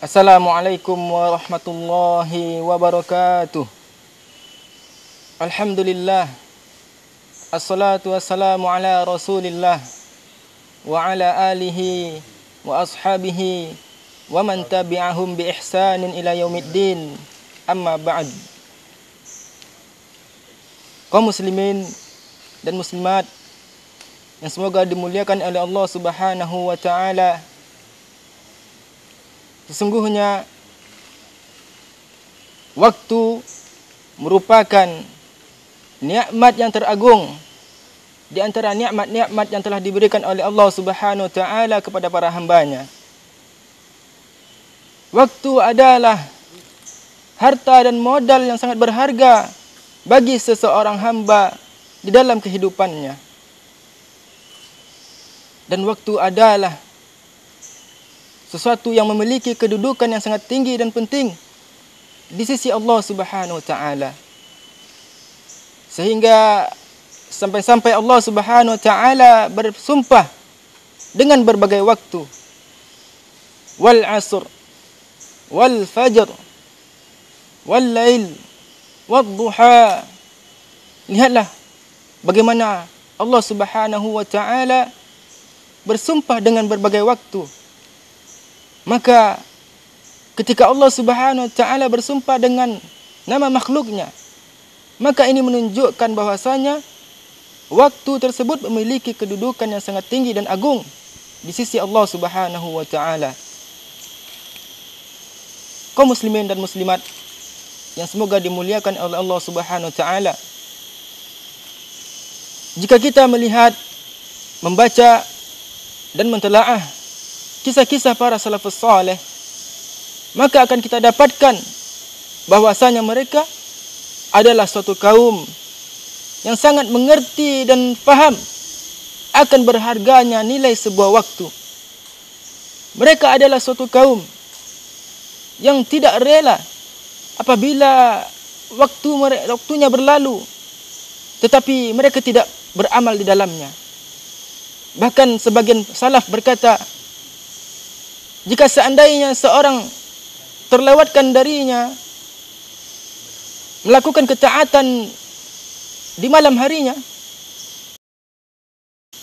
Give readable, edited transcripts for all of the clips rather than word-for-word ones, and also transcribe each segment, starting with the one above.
Assalamualaikum warahmatullahi wabarakatuh. Alhamdulillah. Assalatu wassalamu ala Rasulillah wa ala alihi wa ashabihi wa man tabi'ahum bi ihsanin ila yaumiddin. Amma ba'd. Kaum muslimin dan muslimat yang semoga dimuliakan oleh Allah Subhanahu wa taala. Sesungguhnya waktu merupakan nikmat yang teragung di antara nikmat-nikmat yang telah diberikan oleh Allah Subhanahu wa taala kepada para hamba-Nya. Waktu adalah harta dan modal yang sangat berharga bagi seseorang hamba di dalam kehidupannya. Dan waktu adalah sesuatu yang memiliki kedudukan yang sangat tinggi dan penting di sisi Allah Subhanahu wa taala. Sehingga sampai-sampai Allah Subhanahu wa taala bersumpah dengan berbagai waktu. Wal 'asr, wal fajr, wal lail, wad duha. Lihatlah bagaimana Allah Subhanahu wa taala bersumpah dengan berbagai waktu. Maka ketika Allah Subhanahu wa taala bersumpah dengan nama makhluknya, maka ini menunjukkan bahwasanya waktu tersebut memiliki kedudukan yang sangat tinggi dan agung di sisi Allah Subhanahu wa taala. Kaum muslimin dan muslimat yang semoga dimuliakan oleh Allah Subhanahu wa taala. Jika kita melihat, membaca dan mentelaah kisah-kisah para salafus saleh, maka akan kita dapatkan bahwasanya mereka adalah suatu kaum yang sangat mengerti dan faham akan berharganya nilai sebuah waktu. Mereka adalah suatu kaum yang tidak rela apabila waktunya berlalu, tetapi mereka tidak beramal di dalamnya. Bahkan sebagian salaf berkata, jika seandainya seorang terlewatkan darinya melakukan ketaatan di malam harinya,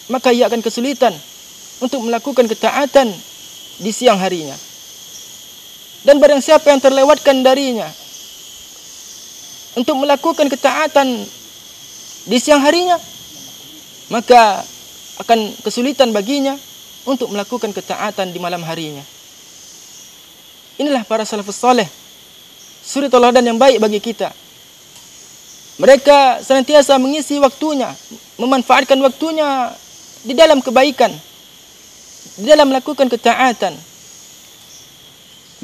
maka ia akan kesulitan untuk melakukan ketaatan di siang harinya. Dan barang siapa yang terlewatkan darinya untuk melakukan ketaatan di siang harinya, maka akan kesulitan baginya untuk melakukan ketaatan di malam harinya. Inilah para salafus saleh, suri tauladan yang baik bagi kita. Mereka senantiasa mengisi waktunya, memanfaatkan waktunya di dalam kebaikan, di dalam melakukan ketaatan.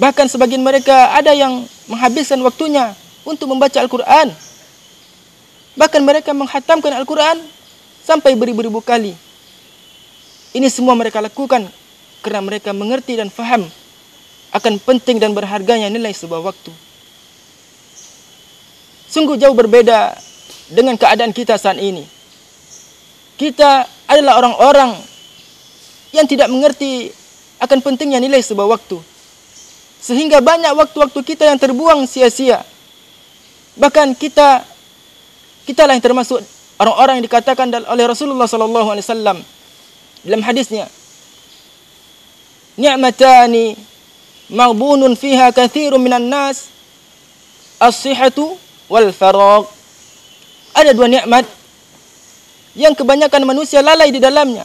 Bahkan sebagian mereka ada yang menghabiskan waktunya untuk membaca Al-Quran. Bahkan mereka menghatamkan Al-Quran sampai beribu-ribu kali. Ini semua mereka lakukan karena mereka mengerti dan faham akan penting dan berharganya nilai sebuah waktu. Sungguh jauh berbeda dengan keadaan kita saat ini. Kita adalah orang-orang yang tidak mengerti akan pentingnya nilai sebuah waktu. Sehingga banyak waktu-waktu kita yang terbuang sia-sia. Bahkan kita lah yang termasuk orang-orang yang dikatakan oleh Rasulullah SAW dalam hadisnya, ni'matani maghbunun fiha katsirun minan nas, as-sihhatu wal faragh. Ada dua nikmat yang kebanyakan manusia lalai di dalamnya,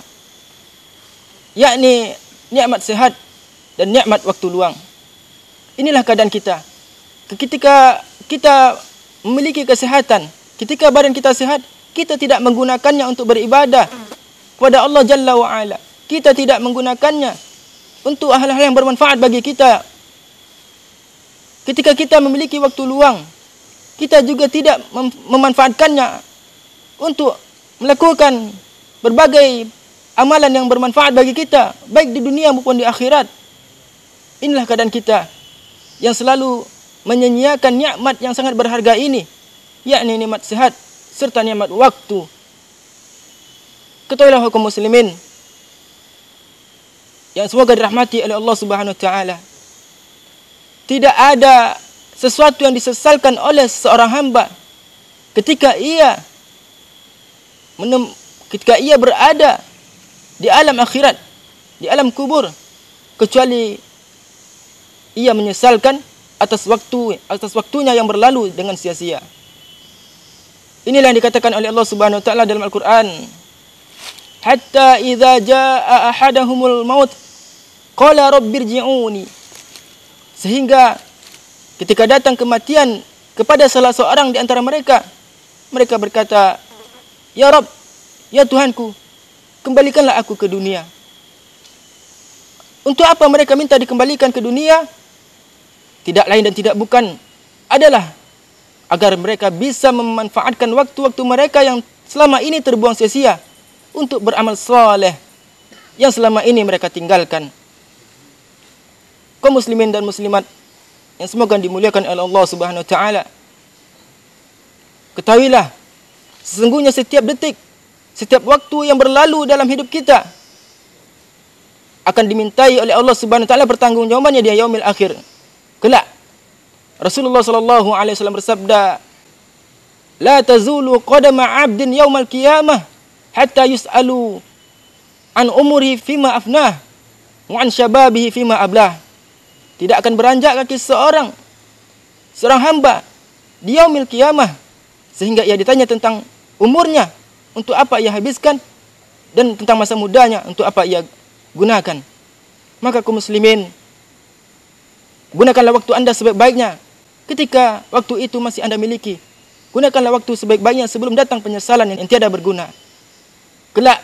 yakni nikmat sehat dan nikmat waktu luang. Inilah keadaan kita. Ketika kita memiliki kesehatan, ketika badan kita sehat, kita tidak menggunakannya untuk beribadah kepada Allah Jalla wa'ala. Kita tidak menggunakannya untuk hal-hal yang bermanfaat bagi kita. Ketika kita memiliki waktu luang, kita juga tidak memanfaatkannya untuk melakukan berbagai amalan yang bermanfaat bagi kita, baik di dunia maupun di akhirat. Inilah keadaan kita yang selalu menyia-nyiakan nikmat yang sangat berharga ini, yakni nikmat sehat serta nikmat waktu. Ketahuilah kaum muslimin yang semoga dirahmati oleh Allah Subhanahu wa taala, tidak ada sesuatu yang disesalkan oleh seorang hamba ketika ia berada di alam akhirat, di alam kubur, kecuali ia menyesalkan atas waktunya yang berlalu dengan sia-sia. Inilah yang dikatakan oleh Allah Subhanahu wa taala dalam Al-Qur'an. Hatta idza jaa ahadahumul maut qala rabbirji'uni. Sehingga ketika datang kematian kepada salah seorang di antara mereka, mereka berkata, "Ya Rabb, ya Tuhanku, kembalikanlah aku ke dunia." Untuk apa mereka minta dikembalikan ke dunia? Tidak lain dan tidak bukan adalah agar mereka bisa memanfaatkan waktu-waktu mereka yang selama ini terbuang sia-sia untuk beramal saleh yang selama ini mereka tinggalkan. Kaum muslimin dan muslimat yang semoga dimuliakan oleh Allah Subhanahu wa taala, ketahuilah sesungguhnya setiap detik, setiap waktu yang berlalu dalam hidup kita akan dimintai oleh Allah Subhanahu wa taala pertanggungjawabannya di yaumil akhir. Kelak Rasulullah sallallahu alaihi wasallam bersabda, "La tazulu qadama 'abdin yaumal qiyamah hatta yus'alu an umurihi fima afnah wa an syababihi fima ablah." Tidak akan beranjak kaki seorang hamba di yaumil qiyamah sehingga ia ditanya tentang umurnya, untuk apa ia habiskan, dan tentang masa mudanya, untuk apa ia gunakan. Maka kaum muslimin, gunakanlah waktu Anda sebaik-baiknya ketika waktu itu masih Anda miliki. Gunakanlah waktu sebaik-baiknya sebelum datang penyesalan yang tiada berguna. Kelak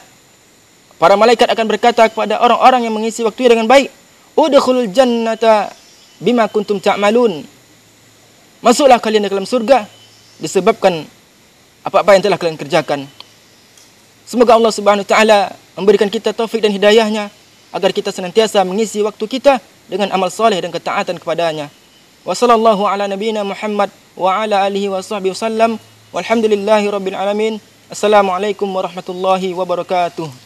para malaikat akan berkata kepada orang-orang yang mengisi waktunya dengan baik, "Udkhulul jannata bima kuntum ta'malun." Masuklah kalian ke dalam surga disebabkan apa-apa yang telah kalian kerjakan. Semoga Allah Subhanahu wa taala memberikan kita taufik dan hidayahnya agar kita senantiasa mengisi waktu kita dengan amal saleh dan ketaatan kepadanya. Wa sallallahu ala nabiyyina Muhammad wa ala alihi wa sahbihi wasallam. Walhamdulillahirabbil alamin. Assalamualaikum warahmatullahi wabarakatuh.